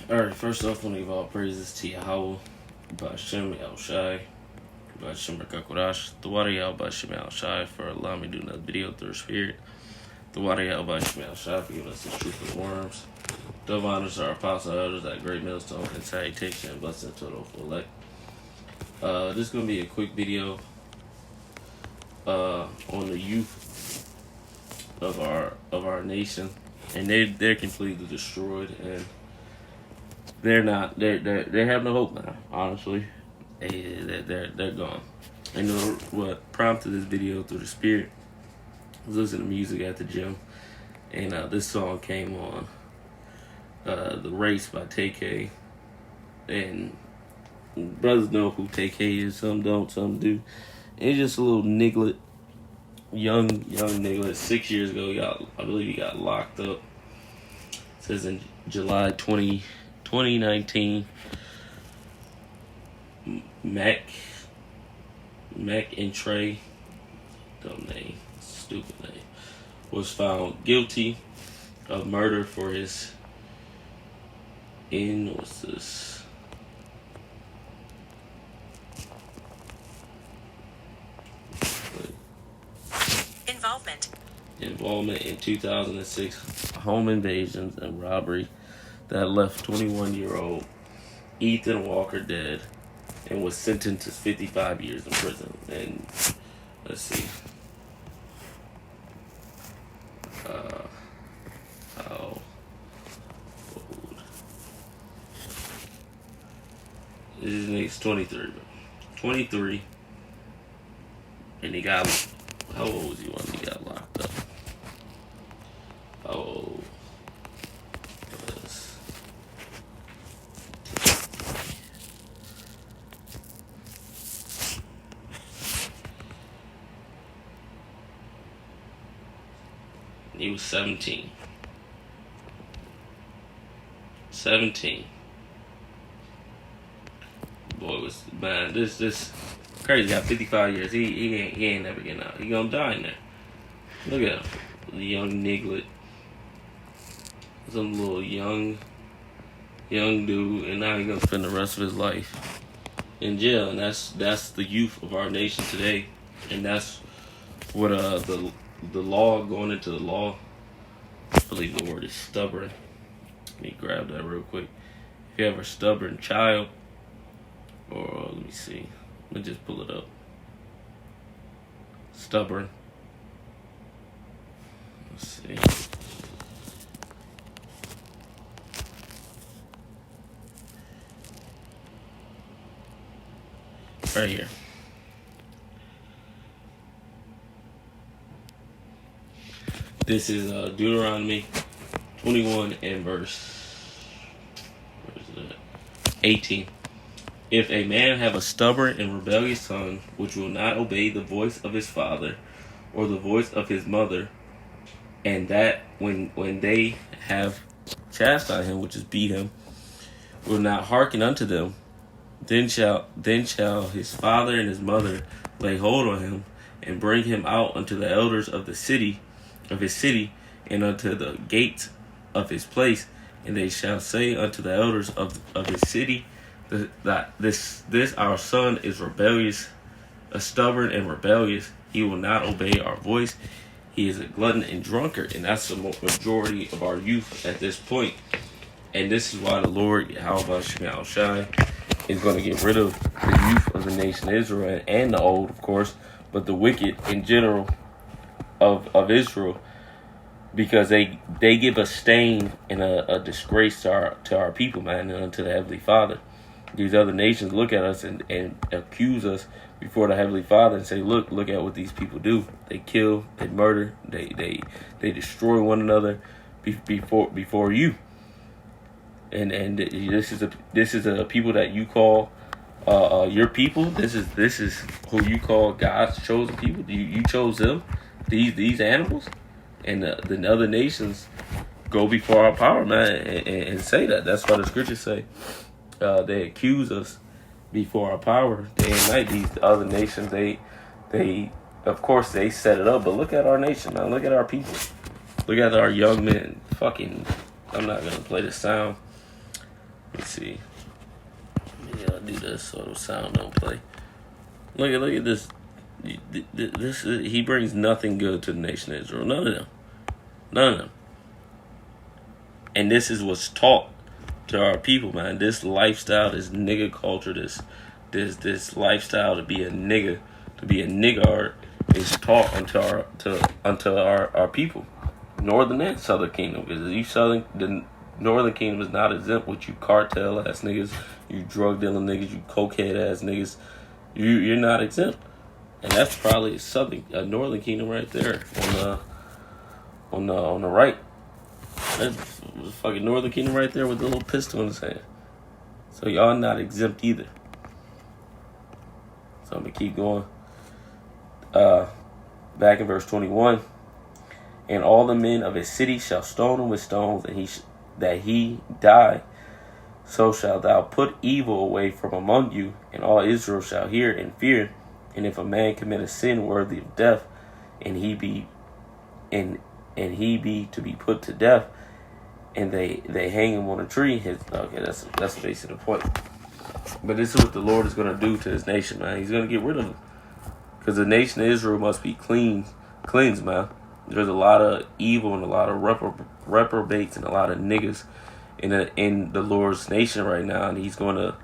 Alright, first off, I want to give all praises to Yahweh, Ba'Shem Yahushai, Ba'Shem Rakakodash, the Water Yahweh Ba'Shem Yahushai for allowing me to do another video through the Spirit, the Water Yahweh Ba'Shem Yahushai for giving us the truth of worms, dove honors to our apostle elders at Great Millstone, and salutation and blessings to the elect. This is going to be a quick video on the youth of our nation, and they're completely destroyed, and they have no hope now. Honestly, they're gone. I know what prompted this video through the Spirit. I was listening to music at the gym, and this song came on. The Race by TK, and brothers know who TK is. Some don't, some do. And he's just a little niglet, young niglet. 6 years ago, I believe he got locked up. It says in July 2019, Mac and Trey, dumb name, stupid name, was found guilty of murder for his involvement in 2006 home invasions and robbery that left 21-year-old Ethan Walker dead, and was sentenced to 55 years in prison. And let's see, how old? This nigga's 23. 23, and he got, how old was he when he got locked up? How old? He was 17. 17. Boy, was, man, this crazy. Got 55 years. He ain't never getting out. He gonna die in there. Look at him, the young niglet. Some little young dude, and now he's gonna spend the rest of his life in jail. And that's the youth of our nation today, and that's what the law, going into the law, I believe the word is stubborn. Let me grab that real quick. If you have a stubborn child, or let me see, let me just pull it up. Stubborn. Let's see. Right here. This is Deuteronomy 21 and verse 18. If a man have a stubborn and rebellious son, which will not obey the voice of his father or the voice of his mother, and that when they have chastised him, which is beat him, will not hearken unto them, then shall his father and his mother lay hold on him, and bring him out unto the elders of his city, and unto the gates of his place, and they shall say unto the elders of his city, that this our son is rebellious, a stubborn and rebellious. He will not obey our voice. He is a glutton and drunkard, and that's the majority of our youth at this point. And this is why the Lord, Yahweh Ba'Shem Yahushai, is going to get rid of the youth of the nation of Israel, and the old, of course, but the wicked in general of Israel, because they give a stain and a disgrace to our people, man, and unto the Heavenly Father. These other nations look at us and accuse us before the Heavenly Father and say, look at what these people do. They kill, they murder, they destroy one another before you. And this is a people that you call your people. This is who you call God's chosen people. You chose them, these animals, and the other nations go before our power, man, and say that. That's why the scriptures say they accuse us before our power day and night. These other nations, they of course they set it up, but look at our nation, man. Look at our people. Look at our young men. Fucking, I'm not gonna play the sound. Let's see. Yeah, I'll do this so the sound don't play. Look at this. He brings nothing good to the nation of Israel. None of them. None of them. And this is what's taught to our people, man. This lifestyle, this nigga culture, this lifestyle to be a niggard is taught unto our people. Northern and Southern Kingdom. Because the Northern Kingdom is not exempt with you cartel ass niggas, you drug dealing niggas, you cokehead ass niggas. You're not exempt. And that's probably a Northern Kingdom right there on the right. That's fucking Northern Kingdom right there with the little pistol in his hand. So y'all not exempt either. So I'm gonna keep going. Back in verse 21. And all the men of his city shall stone him with stones, and that he die. So shalt thou put evil away from among you, and all Israel shall hear and fear. And if a man commit a sin worthy of death, and he be to be put to death, and they hang him on a tree, that's basically the point. But this is what the Lord is going to do to his nation, man. He's going to get rid of them, because the nation of Israel must be cleansed, man. There's a lot of evil and a lot of reprobates and a lot of niggas in the Lord's nation right now, and he's going to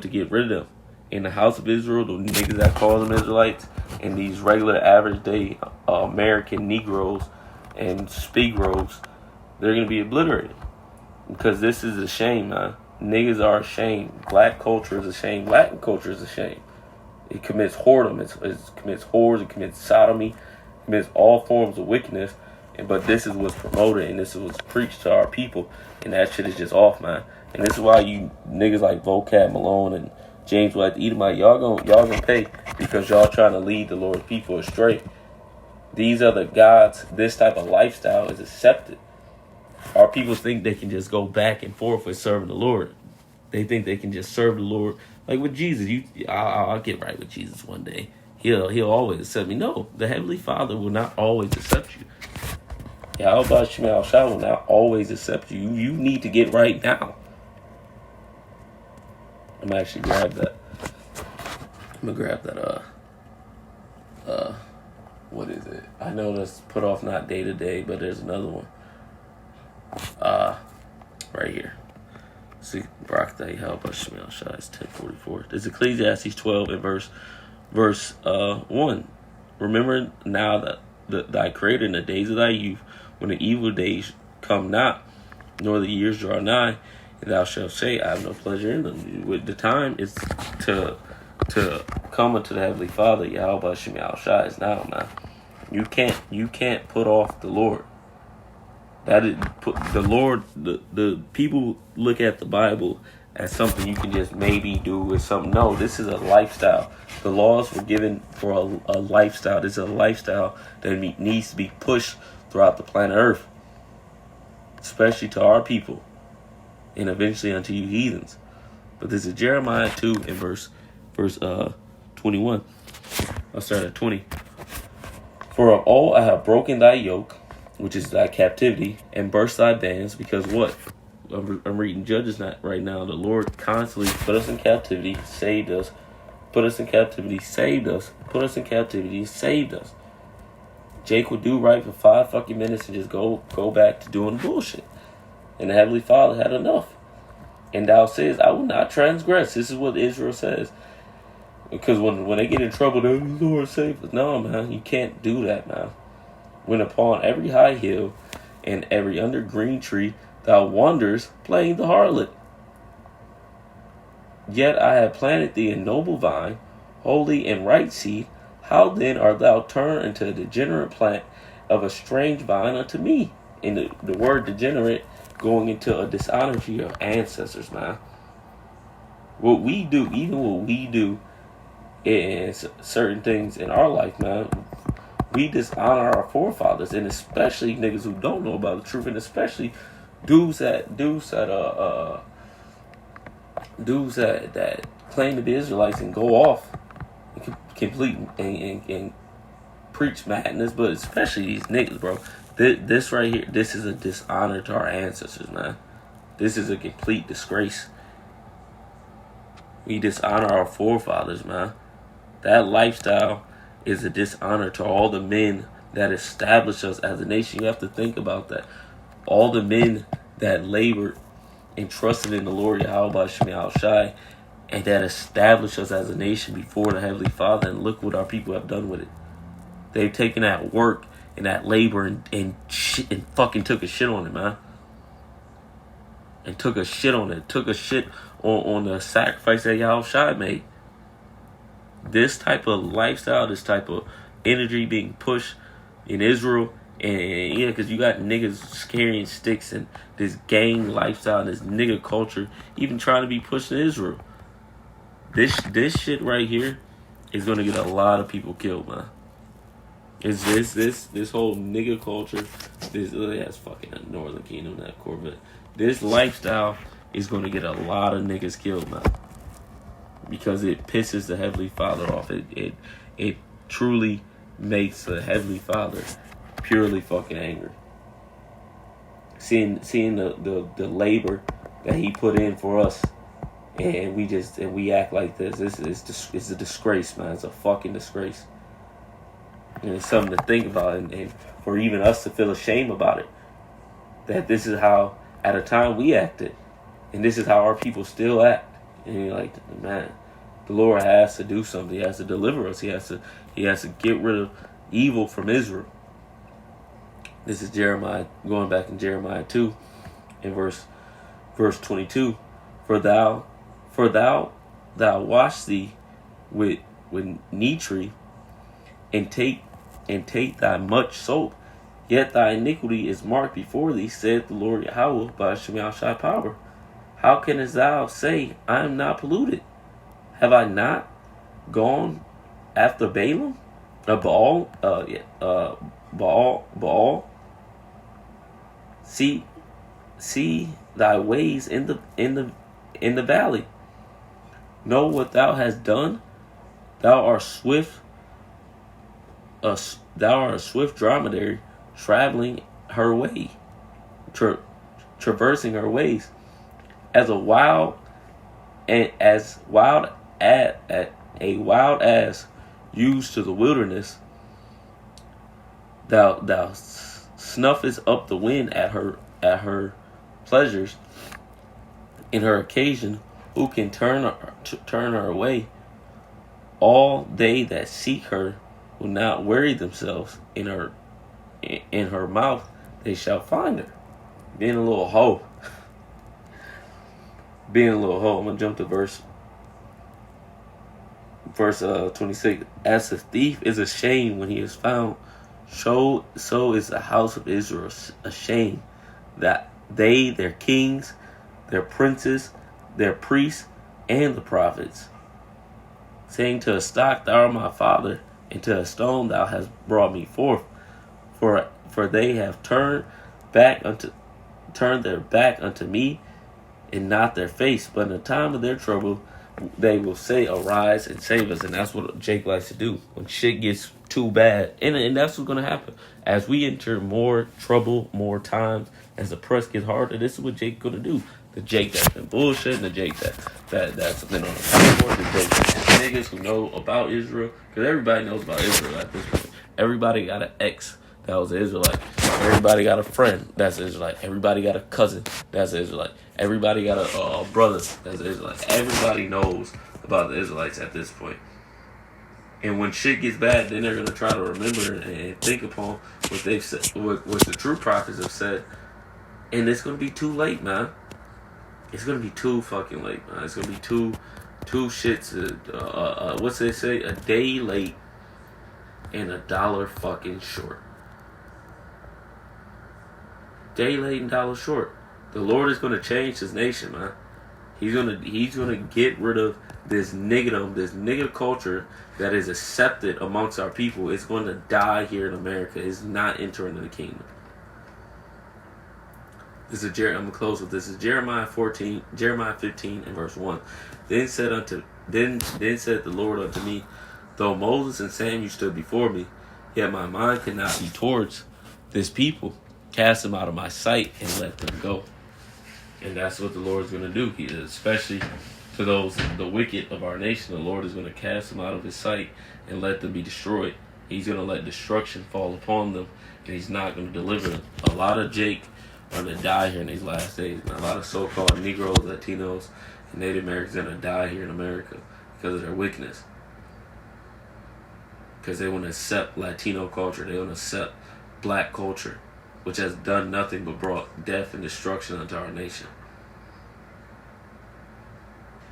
get rid of them. In the house of Israel, the niggas that call them Israelites, and these regular average day American Negroes and Speegros, they're going to be obliterated. Because this is a shame, man. Niggas are a shame. Black culture is a shame. Latin culture is a shame. It commits whoredom. It commits whores. It commits sodomy. It commits all forms of wickedness. But this is what's promoted, and this is what's preached to our people. And that shit is just off, man. And this is why you niggas like Vocab Malone and James White, the Edomite, y'all gonna pay, because y'all trying to lead the Lord's people astray. These other gods, this type of lifestyle is accepted. Our people think they can just go back and forth with serving the Lord. They think they can just serve the Lord like with Jesus. I'll get right with Jesus one day. He'll always accept me. No, the Heavenly Father will not always accept you. Yahweh Shema Shah will not always accept you. You need to get right now. I'm gonna actually grab that. What is it? I know that's put off not day to day, but there's another one. Right here. See, Barak help us, Shemel Shai, it's 10:44. There's Ecclesiastes 12 and verse 1. Remember now that thy creator in the days of thy youth, when the evil days come not, nor the years draw nigh, and thou shalt say, I have no pleasure in them. With the time is to come unto the Heavenly Father, Yahweh Shema Shai is now, man. You can't put off the Lord. That is the Lord. The people look at the Bible as something you can just maybe do with something. No, this is a lifestyle. The laws were given for a lifestyle. This is a lifestyle that needs to be pushed throughout the planet Earth, especially to our people, and eventually unto you heathens. But this is Jeremiah 2 and verse 21. I'll start at 20. For of old I have broken thy yoke, which is thy captivity, and burst thy bands, because what? I'm reading Judges right now. The Lord constantly put us in captivity, saved us, put us in captivity, saved us, put us in captivity, saved us. Jake would do right for 5 fucking minutes and just go back to doing bullshit. And the Heavenly Father had enough. And thou says, I will not transgress. This is what Israel says. Because when they get in trouble, the Lord save us. No, man, you can't do that, man. When upon every high hill and every under green tree thou wanders, playing the harlot. Yet I have planted thee in noble vine, holy and right seed. How then art thou turned into a degenerate plant of a strange vine unto me? And the word degenerate going into a dishonor to your ancestors, man. What we do in certain things in our life, man, we dishonor our forefathers, and especially niggas who don't know about the truth, and especially dudes that claim to be Israelites and go off and complete and preach madness, but especially these niggas, bro. This right here, this is a dishonor to our ancestors, man. This is a complete disgrace. We dishonor our forefathers, man. That lifestyle is a dishonor to all the men that established us as a nation. You have to think about that. All the men that labored and trusted in the Lord Yahweh Shemiah Shai, and that established us as a nation before the Heavenly Father. And look what our people have done with it. They've taken that work and that labor and fucking took a shit on it, man. And took a shit on it. Took a shit on the sacrifice that Yahweh Shai made. This type of lifestyle, this type of energy being pushed in Israel, and yeah, because you got niggas carrying sticks and this gang lifestyle and this nigga culture even trying to be pushed in Israel. This shit right here is gonna get a lot of people killed, man. Is this whole nigga culture? That's fucking a Northern Kingdom, that Corvette. This lifestyle is gonna get a lot of niggas killed, man. Because it pisses the Heavenly Father off. It truly makes the Heavenly Father purely fucking angry. Seeing the labor that He put in for us, and we act like this. It's a disgrace, man. It's a fucking disgrace, and it's something to think about, and for even us to feel ashamed about it. That this is how at a time we acted, and this is how our people still act. And you're like, man, the Lord has to do something. He has to deliver us. He has to get rid of evil from Israel. This is Jeremiah, going back in Jeremiah 2, in verse 22. For thou wash thee with nitre, and take thy much soap, yet thy iniquity is marked before thee, saith the Lord Yahweh by Shemiah Shai power. How canst thou say, I am not polluted? Have I not gone after Balaam? Baal. See thy ways in the valley. Know what thou hast done. Thou art a swift dromedary, traveling her way, traversing her ways, as a wild ass used to the wilderness. Thou snuffest up the wind at her pleasures. In her occasion, who can turn her away? All they that seek her will not weary themselves. In her mouth they shall find her. Being a little hoe. I'm gonna jump to verse 26. As a thief is ashamed when he is found, so is the house of Israel ashamed, that they, their kings, their princes, their priests, and the prophets, saying to a stock, thou art my father, and to a stone, thou hast brought me forth. For they have turned their back unto me, and not their face. But in the time of their trouble, they will say, arise and save us. And that's what Jake likes to do when shit gets too bad. And that's what's going to happen. As we enter more trouble, more times, as the press gets harder, this is what Jake's going to do. The Jake that's been bullshitting, the Jake that's been on the passport, the Jake niggas who know about Israel. Because everybody knows about Israel at this point. Everybody got an ex that was an Israelite. Everybody got a friend that's an Israelite. Everybody got a cousin that's an Israelite. Everybody got a brother that's an Israelite. Everybody knows about the Israelites at this point. And when shit gets bad, then they're going to try to remember and think upon what they've said, what the true prophets have said. And it's going to be too late, man. It's going to be too fucking late, man. It's going to be two shits. What's they say? A day late and $1 fucking short. Day late and $1 short. The Lord is going to change His nation, man. He's gonna get rid of this niggerdom, this nigger culture that is accepted amongst our people. It's going to die here in America. It's not entering the kingdom. I'm gonna close with this. Is Jeremiah 15 and verse 1. Then said the Lord unto me, though Moses and Samuel stood before me, yet my mind could not be towards this people. Cast them out of my sight and let them go. And that's what the Lord's going to do. He, especially to those, the wicked of our nation, the Lord is going to cast them out of his sight and let them be destroyed. He's going to let destruction fall upon them, and he's not going to deliver them. A lot of Jake are going to die here in these last days. And a lot of so-called Negroes, Latinos, and Native Americans are going to die here in America because of their wickedness. Because they want to accept Latino culture. They want to accept black culture, which has done nothing but brought death and destruction unto our nation.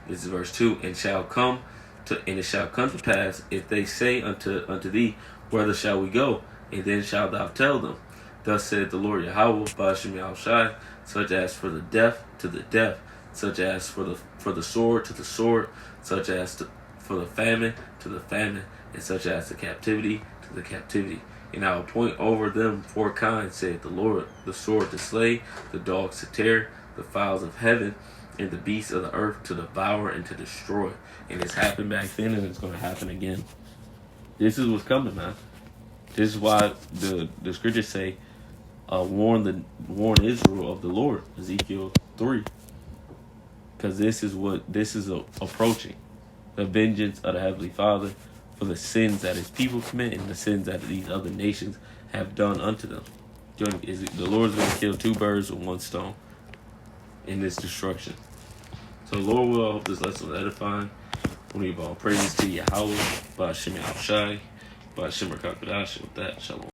This is verse 2. And it shall come to pass, if they say unto thee, whither shall we go? And then shalt thou tell them, thus saith the Lord Yahweh, Ba'ashem Yahushai, such as for the deaf to the deaf, such as for the sword to the sword, such as for the famine to the famine, and such as the captivity to the captivity. And I will appoint over them 4 kinds, saith the Lord, the sword to slay, the dogs to tear, the fowls of heaven, and the beasts of the earth to devour and to destroy. And it's happened back then, and it's going to happen again. This is what's coming, man. This is why the scriptures say, warn Israel of the Lord, Ezekiel 3. Because this is approaching. The vengeance of the Heavenly Father for the sins that his people commit and the sins that these other nations have done unto them. The Lord's going to kill 2 birds with 1 stone in this destruction. So Lord will, I hope this lesson was edifying. We give all praises to Yahweh, Ba'ashem Yahushai, Ba'ashem Rakakadash. With that, shalom.